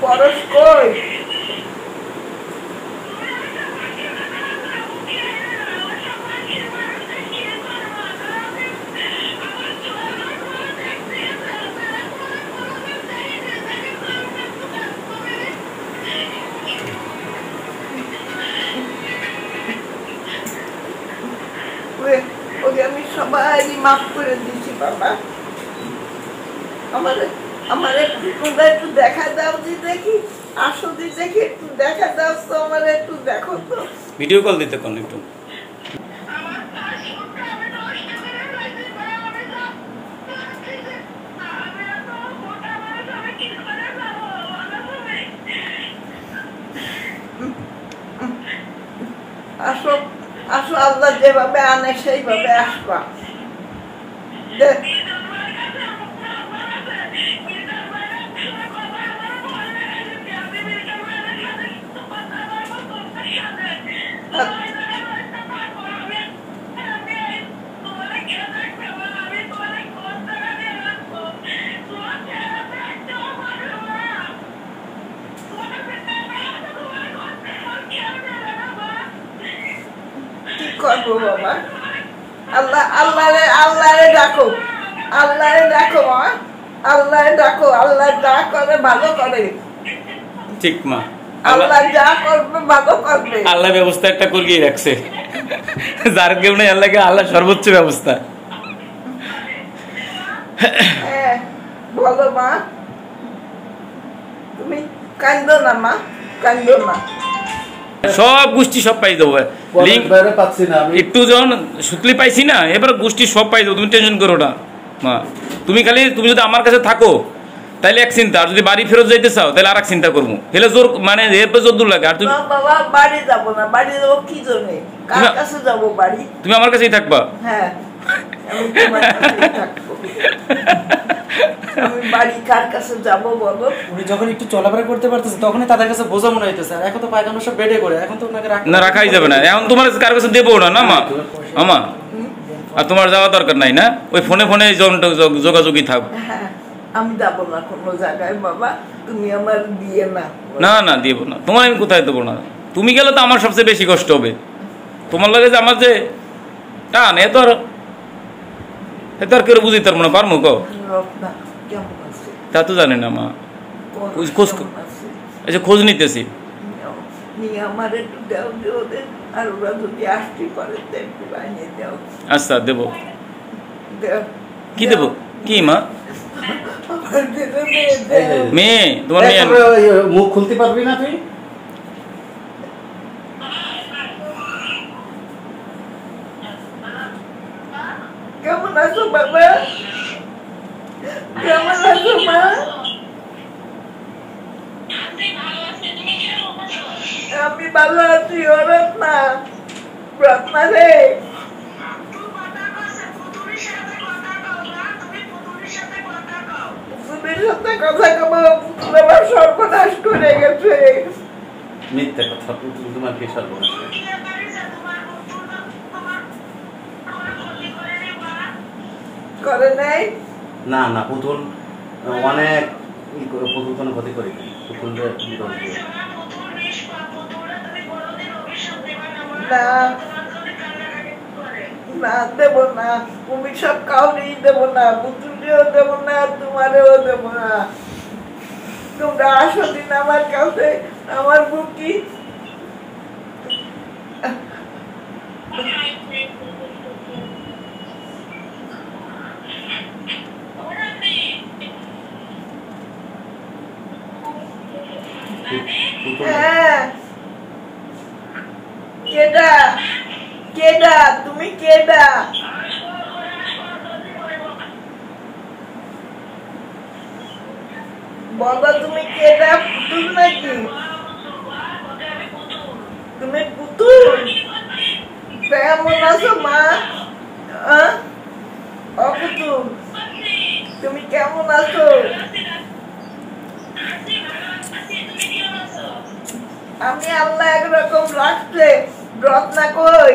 পরশ কই? ওকে আমি সবাই মাফ করে দিচ্ছি বাবা। আমার একটু দেখা দাও দি, দেখি আসো দি, দেখি একটু দেখা দাও তো, আমার একটু দেখো তো। ভিডিও কল দিতে কোন একটু। আসো আসো, আল্লাহ যেভাবে আনে সেইভাবে আসবা। কি করবো বাবা? আল্লাহরে ডাকো, আল্লাহরে ডাকো মা, আল্লাহরে ডাকো। আল্লাহ যা করে ভালো করে। ঠিক মা, আল্লাহ যা করবে ভালো করবে। আল্লাহ ব্যবস্থা একটা করিয়ে রাখছে, যার কেউ নেই আল্লাহকে, আল্লাহ সর্বোচ্চ ব্যবস্থা। হ্যাঁ বলো মা, তুমি কান্দো না মা, কান্দো না। সব গোষ্ঠী সব পাই দেবো, লিঙ্ক পাচ্ছি না আমি, একটু যখন সুতলি পাইছি না, এবার গোষ্ঠী সব পাই দেবো, তুমি টেনশন করো না মা। তুমি যদি আমার কাছে থাকো তাহলে এক চিন্তা, আর যদি বাড়ি ফেরত যাইতে চাও তাহলে আর এক চিন্তা করবো। হেলে জোর মানে এরপর জোর দূর লাগে। আর তুমি বাবা বাড়ি যাবো না, বাড়ি যাবো কি জন্য? কার কাছে যাবো বাড়ি? তুমি আমার কাছেই থাকবা। হ্যাঁ, আমি তোমার কাছেই থাকবো। আমি বাড়ি কার কাছে যাবো বলো? উনি যখন একটু চলাফেরা করতে পারতেছে তখনই তাদের কাছে বোঝা মনে হইতেছে। আর এখন তো পায়খানা সব বেডে করে, এখন তো ওনাকে না রাখাই যাবে না, এখন তোমার কার কাছে দেবো না, না মা। আমা আর তোমার যাওয়া দরকার নাই না, ওই ফোনে ফোনে যোগাযোগই থাক। হ্যাঁ, আমি যাবো না কোনো জায়গায় বাবা, তুমি আমার দিয়ে না। না না দিব না, তোমার আমি কোথায় দেবো না, তুমি গেলে তো আমার সবচেয়ে বেশি কষ্ট হবে। তোমার লাগে যে আমার যে টান এ তো আর কেউ বুঝিতে পারবো না, পারবো কো রত্না কেমন আছে? তা তো জানি না মা, খোঁজ কেমন আছে? আচ্ছা খোঁজ নিতেছি। নিয়ে আমার একটু দেও যে ওদের, আর ওরা যদি আসতে পারে তো একটু বানিয়ে দাও। আচ্ছা দেবো। দেও। কি দেবো? কি মা? আমার জন্য মেয়ে দেও। মেয়ে? তোমার মেয়ে? তারপরে ওই মুখ খুলতে পারবি না তুই? কেমন আছো বাবা? কেমন আছো মা? আমি ভালো আছি। ও রত্না, রত্না রে, পুতুলের সাথে কথা কব, পুতুল আমার সর্বনাশ করে গেছে। মিথ্যা কথা, পুতুল তোমার কি সর্বনাশ? করে নাই? না না, পুতুল অনেক পুতুল কোনো ক্ষতি করি নাই, পুতুল না না, দেব না, অভিশাপ কাউরেই দেব না, পুতুলেও দেব না, তোমারেও দেব না। তোমরা আসো দিন আমার কাছে, আমার বুকি। হ্যাঁ, কেডা কেডা তুমি? কেডা? বাবা তুমি কেডা? পুতুল নাকি? তুমি পুতুল? কেমন আছো মা? ও পুতুল, তুমি কেমন আছো? আমি আল্লাহ একরকম রাখছে। রত্না কই?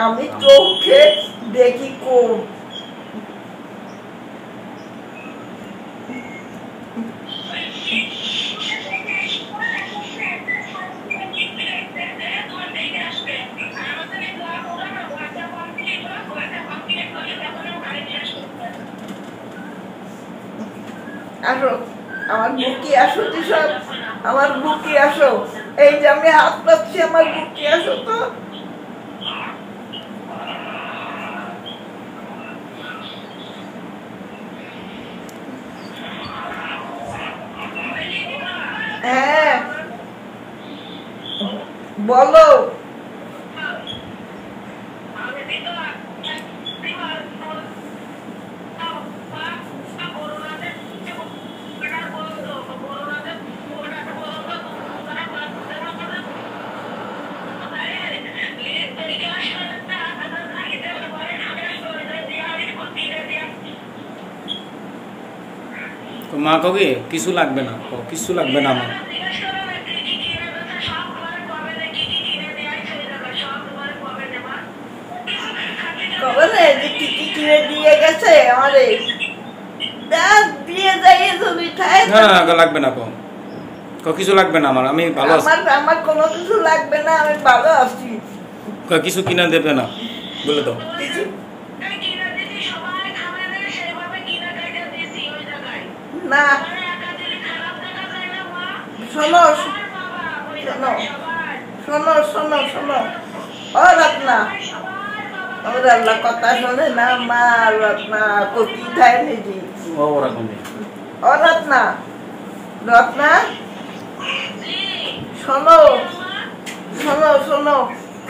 আমি চোখে দেখি কোন। আসো আমার বুকি, আসো সব আমার বুকি, আসো। এই যে আমি হাত পাচ্ছি, আমার বুকি, আসো তো। হ্যাঁ বলো। তো মা কবে কিছু লাগবে না, কিছু লাগবে না আমার। কবে যে কি কি কিনে দিয়ে গেছে আমারে, দিয়ে যাইয়ে যদি না না লাগবে না, কিছু লাগবে না আমার, আমি ভালো আছি। আমার কোনো কিছু লাগবে না, আমি ভালো আছি। কিছু কিনা দেবে না বলে দাও। না শোনো শোনো শোনো শোনো শোনো, ও রত্না, ও রত্না কথা শোনে না মা। রত্না কোথায় খায় নিজে? ও রত্না, রত্না শোনো শোনো শোনো,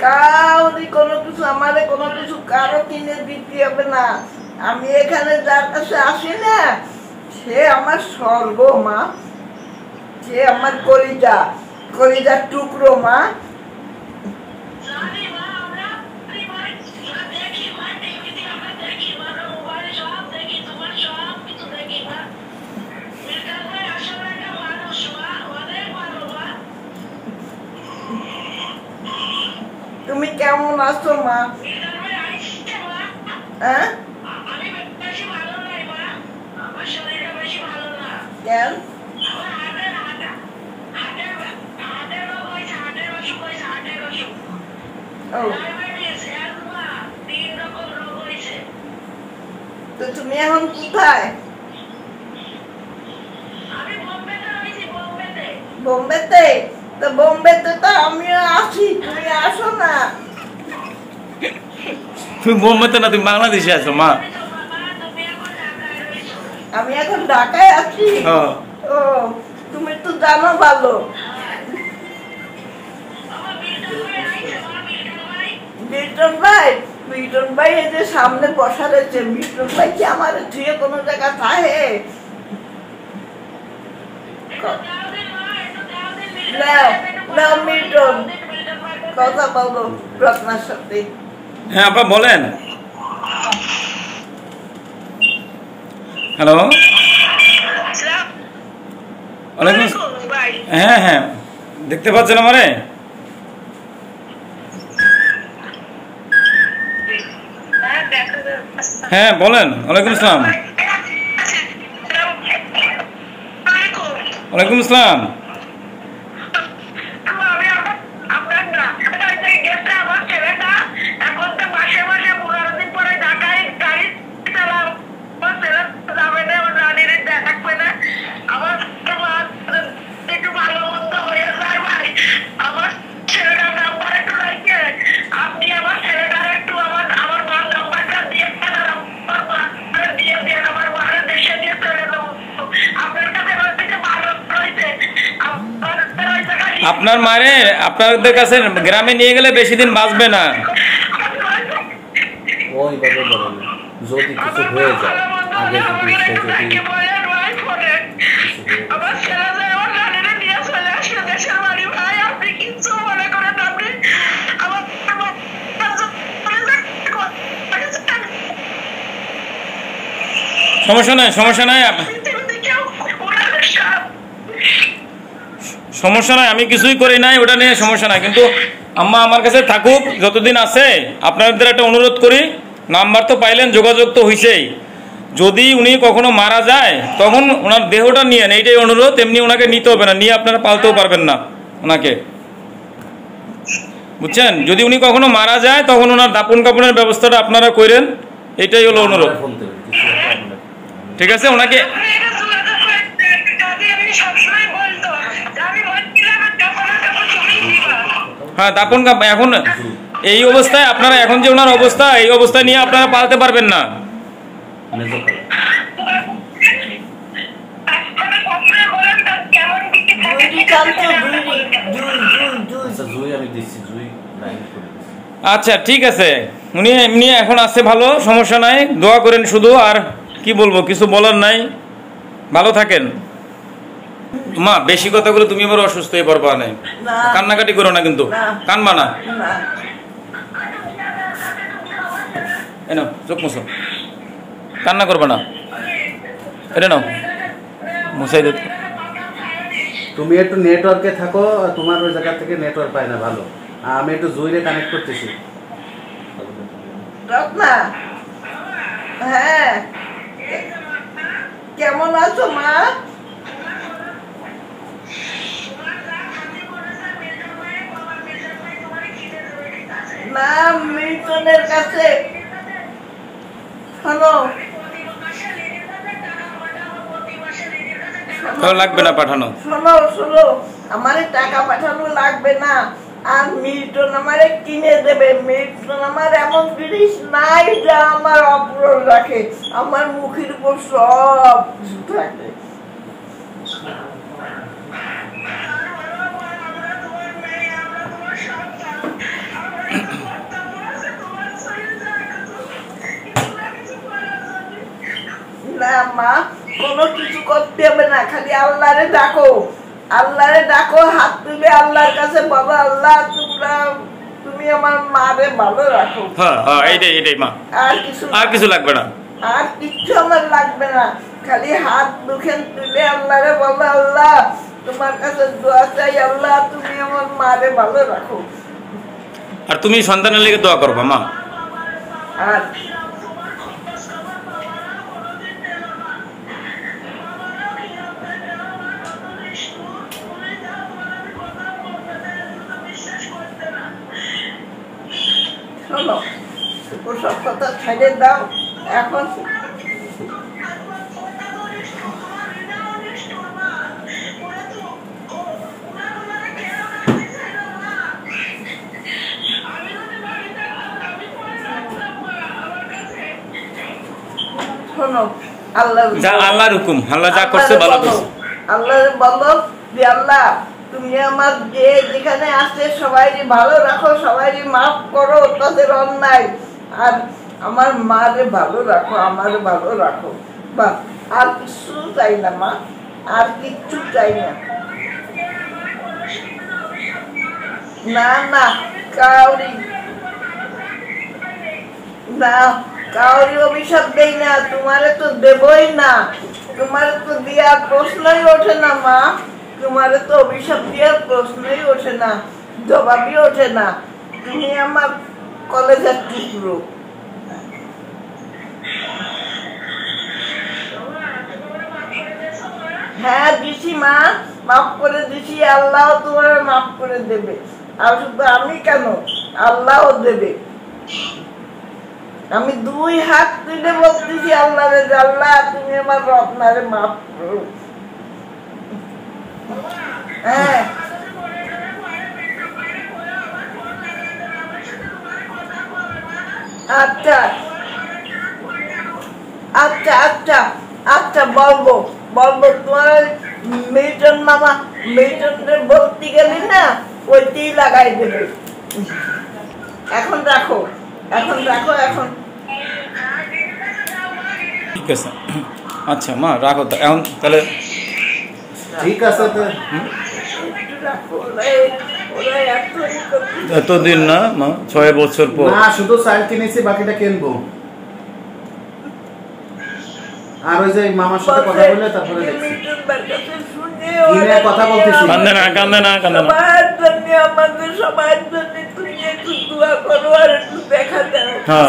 কাউরি কোনো কিছু, আমারে কোনো কিছু কারো কিনে দিতে হবে না। আমি এখানে যার কাছে আসি না, সে আমার স্বর্গ মা, সে আমার কলিজা, কলিজার টুকরো মা। আছো মা? হ্যাঁ কেন? ও, তো তুমি এখন কোথায়? বোম্বেতে? তো বোম্বেতে তো আমিও আছি, তুমি আসো না। তুমি বোম্বেতে না, তুমি বাংলাদেশে আছো মা। আমি এখন ঢাকায় আছি। ও, তুমি তো জানো ভালো। বিটন ভাই এই যে সামনে বসা রয়েছে, বিটন ভাই কি আমার ধুয়ে কোনো জায়গা থাকে? মিটন কথা বলবো রত্নার সাথে। হ্যাঁ আপা বলেন। হ্যালো, ওয়ালাইকুম। হ্যাঁ হ্যাঁ, দেখতে পাচ্ছেন আমারে? হ্যাঁ বলেন। ওয়ালাইকুম আসসালাম। ওয়ালাইকুম আসসালাম। আপনার মারে আপনাদের কাছে গ্রামে নিয়ে গেলে বেশি দিন বাঁচবে না। ওইভাবে বলেন, যদি কিছু হয়ে যায় আগে যদি সে যদি সমস্যা নাই, সমস্যা নাই, সমস্যা নাই, আমি কিছুই করি নাই, ওটা নিয়ে সমস্যা নাই। কিন্তু আম্মা আমার কাছে থাকুক যতদিন আছে। আপনাদের একটা অনুরোধ করি, নাম্বার তো পাইলেন, যোগাযোগ তো হয়েছেই, যদি উনি কখনো মারা যায় তখন ওনার দেহটা নিয়ে নেন, এইটাই অনুরোধ। এমনি ওনাকে নিতে হবে না, নিয়ে আপনারা পালতেও পারবেন না ওনাকে, বুঝছেন? যদি উনি কখনো মারা যায় তখন ওনার দাপন কাপনের ব্যবস্থাটা আপনারা করেন, এটাই হলো অনুরোধ। ঠিক আছে? ওনাকে হ্যাঁ দাপন কাপ এখন এই অবস্থায় আপনারা, এখন যে ওনার অবস্থা, এই অবস্থায় নিয়ে আপনারা পালতে পারবেন না। আচ্ছা ঠিক আছে, উনি এমনি এখন আছে ভালো, সমস্যা নাই, দোয়া করেন শুধু। আর কি বলবো, কিছু বলার নাই, ভালো থাকেন। মা বেশি কথা বলে তুমি আবার অসুস্থ হয়ে পড়বা, নাই কান্নাকাটি করো না কিন্তু, কানবা না। এনো চোখ মুছো, কান্না করবা না, এটা নাও মুছাই দে। তুমি একটু নেটওয়ার্কে থাকো, তোমার ওই জায়গা থেকে নেটওয়ার্ক পায় না ভালো। আমি একটু জুইরে কানেক্ট করতেছি। রত্না, হ্যাঁ কেমন আছো মা? না মিল্টনের কাছে, শোনো লাগবে না পাঠানো, শোনো শোনো, আমার টাকা পাঠানো লাগবে না। আর মিল্টন আমারে কিনে দেবে। মিল্টন আমার এমন জিনিস নাই যা আমার অপূরণ রাখে, আমার মুখের উপর সব কিছু থাকে। না মা, কোনো কিছু করতে হবে না, খালি আল্লাহরে ডাকো, আল্লাহরে ডাকো, হাত তুলে আল্লাহর কাছে বলো, আল্লাহ তুমি আমার মারে ভালো রাখো। হ্যাঁ হ্যাঁ, এইটাই মা, আর কিছু লাগবে না, আর কিচ্ছু আমার লাগবে না, খালি হাত দুখান তুলে আল্লাহরে বলো, আল্লাহ তোমার কাছে দোয়া চাই, আল্লাহ তুমি আমার মারে ভালো রাখো। আর তুমি সন্তানের লেগে দোয়া করবা মা। আর শোনো, ওসব কথা ছেড়ে দাও এখন। শোনো, আল্লাহর হুকুম, আল্লাহ যা করছে ভালো করছে। আল্লাহর বলো যে আল্লাহ তুমি আমার যে যেখানে আসছে সবাইকে ভালো রাখো, সবাইকে মাফ করো তাদের অন্যায়, আর আমার মারে ভালো রাখো, আমারে ভালো রাখো, বা আর কিছু চাই না মা, আর কিচ্ছু চাই না। না না কাউরি না, কাউরি অভিশাপ দেই না, তোমারে তো দেবই না, তোমারে তো দেওয়ার প্রশ্নই ওঠে না মা, তোমারে তো অভিশাপ দেওয়ার প্রশ্নই ওঠে না, জবাবই ওঠে না। তুমি আমার কলেজের টুকরো। হ্যাঁ দিছি মা, মাফ করে দিছি, আল্লাহ তোমার মাফ করে দেবে। আর শুধু আমি কেন, আল্লাহও দেবে। আমি 2 হাত তুলে বলতেছি আল্লাহরে, আল্লাহ তুমি আমার রত্নারে মাফ করো। হ্যাঁ আচ্ছা আচ্ছা আচ্ছা আচ্ছা, বলবো বলবো। তোমার মিল্টন মামা, মিল্টনের বলতে গেলি না, ওইটাই লাগাই দেবে। এখন রাখো, এখন রাখো, এখন ঠিক আছে। আচ্ছা মা রাখো এখন তাহলে। ঠিক আছে তো একটু রাখো। ওরা এতদিন না মা, 6 বছর পর। না, শুধু চাল কিনেছি, বাকিটা কিনবো। আর ওই যে মামার সাথে কথা বলে তারপরে দেখছি। কিনে কথা বলতেছি। কান্দে না কান্দে না কান্দে না। সবার জন্য, আমাদের সবার জন্য তুমি একটু দোয়া করো আর একটু দেখা দাও। হ্যাঁ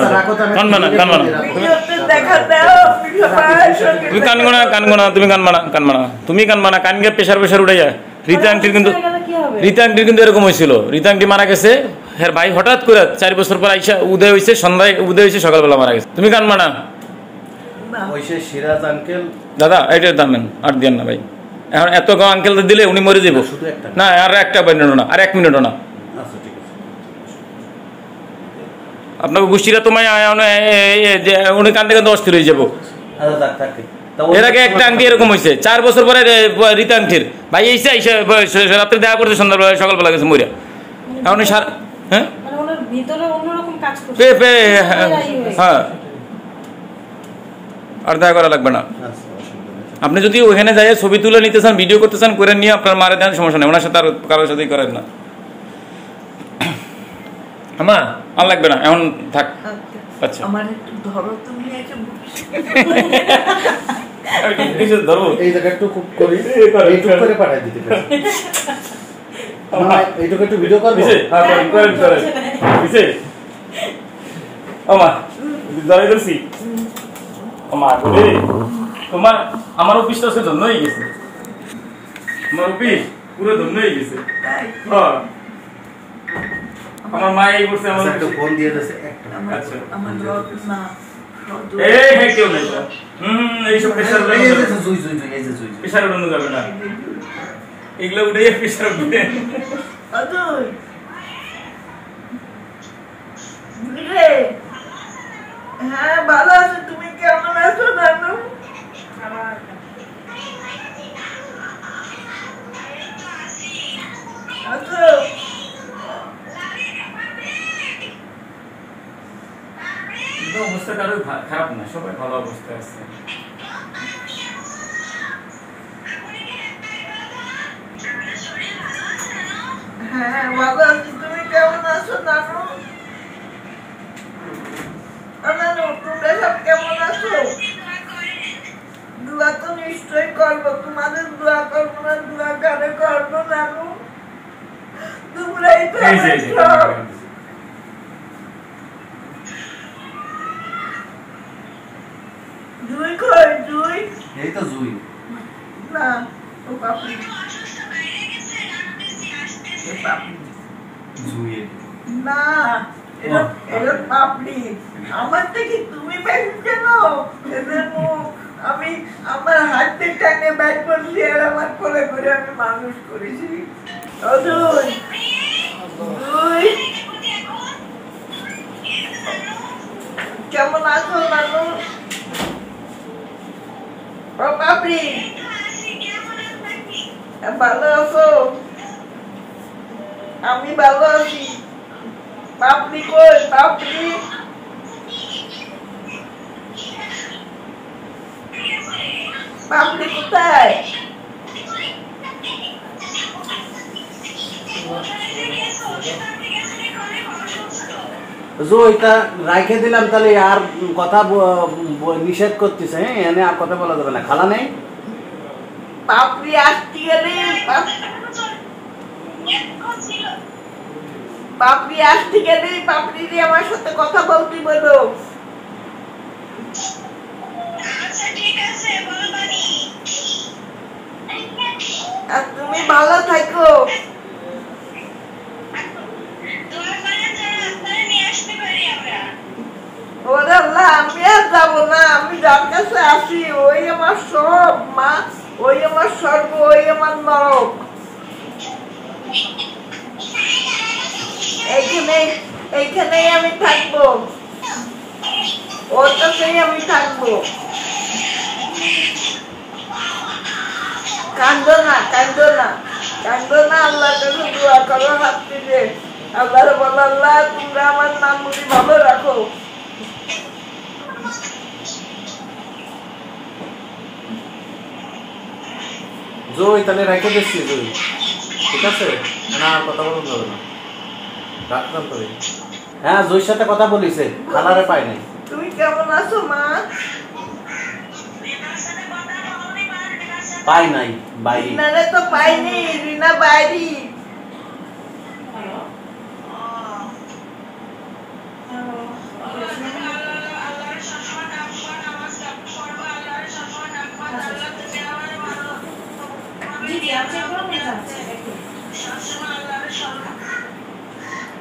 কান্দবে না, কান্দবে না। ভিডিওতে দেখা দাও, সবার সঙ্গে তুমি কানবো না, কানবো না, তুমি কানবা না, কানবা না, তুমি কানবা না। কানগে প্রেশার উঠে যায়। রীতা আন্টির কিন্তু, রীতা আন্টির কিন্তু এরকম হয়েছিল। রীতা আন্টি মারা গেছে, হের ভাই হঠাৎ করে 4 বছর পর আইসা উদয় হয়েছে, সন্ধ্যায় উদয় হয়েছে, সকালবেলা মারা গেছে। তুমি কানবা না। ওই সে সিরাজ আঙ্কেল। দাদা এটার দাম নেন, আর দিয়েন না ভাই। এখন এত আঙ্কেল দিলে উনি মরে যাবো। শুধু একটা না, আর একটা মিনিটও না, আর 1 মিনিটও না। আচ্ছা ঠিক আছে। আপনাকে গোষ্ঠীরা তোমায় উনি কান্দে কান্দে অস্থির হয়ে যাবো। আচ্ছা থাক থাক। এর আগে একটা আংটি এরকম হয়েছে, 4 বছর পরে রীতা আংটির ভাই এসে রাত্রে দেখা করতে, সন্ধ্যাবেলা সকালবেলা গেছে মরিয়া। এখন হ্যাঁ হ্যাঁ, আর দেখা করা লাগবে না। আপনি যদি ওখানে যাই ছবি তুলে নিতে চান, ভিডিও করতে চান, করে নিয়ে আপনার মারে দেন, সমস্যা নেই। ওনার সাথে আর কারোর সাথেই করেন না। আমা আর লাগবে না, এখন থাক। আচ্ছা আমার একটু ধরো, তুমি এসে ধরবো এই জায়গা একটু খুব করি, এইটুক করে পাঠাই দিতে পারি। এইটুকু একটু ভিডিও করবো। তোমার আমার অফিসটা আছে ধন্য হয়ে গেছে, আমার অফিস পুরো ধন্য হয়ে গেছে। আমার মা এই করছে, আমার একটু ফোন দিয়ে দিয়েছে। আচ্ছা আমার না এই কেউ নেই। এইসব প্রেশার প্রেশার উঠানো যাবে না, এগুলো উঠে প্রেশার উঠবে। হ্যাঁ ভালো আছো, তুমি কেমন আছো জানো? আছো অবস্থা কারো খারাপ না, সবাই ভালো অবস্থায় আছে। হ্যাঁ ভালো আছি, তুমি কেমন আছো জানো? তোমরা সব কেমন আছো? দোয়া তো নিশ্চয়ই করবো, তোমাদের দোয়া করবো না, দোয়া কারে করবো জানো? তোমরাই তো ও পাপড়ি না এরা পাপড়ি আমার থেকে তুমি বেশি কেন এদের মুখ আমি আমার হাতে টানে ব্যাগ করছি আর আমার কোলে করে আমি মানুষ করেছি দুই কেমন আছো নানু ও পাপড়ি ভালো আছো আমি ভালো আছি পাপড়ি কই পাপড়ি পাপড়ি কোথায় ওইটা রাখে দিলাম তাহলে আর কথা নিষেধ করতেছে। হ্যাঁ এনে আর কথা বলা যাবে না। খালা নেই পাপড়ি আসতে গেলে পাপড়ি আসতে গেলে পাপড়ি দিয়ে আমার সাথে কথা বলতে বলো। আর তুমি ভালো থাকো। ওরে আল্লাহ আমি আর যাবো না, আমি যার কাছে আসি ওই আমার সব মা, ওই আমার স্বর্গ, ওই আমার নরক। এইখানেই আমি থাকবো, ওর কাছেই আমি থাকবো। কান্দো না কান্দো না কান্দো না, আল্লাহর কাছে দোয়া করো হাত তুলে। আল্লাহর বলো আল্লাহ তোমরা আমার নামগুলি ভালো রাখো। জয় তাহলে রেখে দিচ্ছি জয়, ঠিক আছে না আর কথা বলুন যাবে না, রাখলাম তবে। হ্যাঁ জয়ের সাথে কথা বলিছে, খালারে পাই নাই। তুমি কেমন আছো মা? পাই নাই বাইরে। রিনারে তো পাইনি, রিনা বাইরে।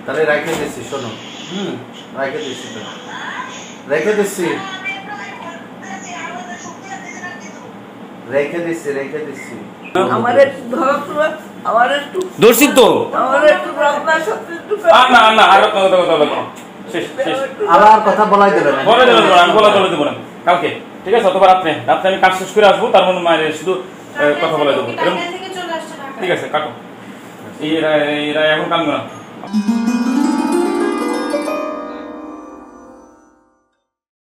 তাহলে রেখে দিচ্ছি, শোনো রেখে দিচ্ছি, তো রেখে দিচ্ছি, রেখে দিচ্ছি, রেখে দিচ্ছি। আমার একটু ধরো তো, আমার একটু দর্শিত তো আমার একটু রত্নার সাথে একটু না না আর কথা শেষ শেষ আবার কথা বলাই দেবে না, বলে দেবেন, আমি বলা দেবো না কালকে, ঠিক আছে? অথবা রাত্রে আমি কাজ শেষ করে আসবো, তার মধ্যে মায়ের শুধু কথা বলে দেবো। ঠিক আছে কাটো, এরা এখন কান্দবে না।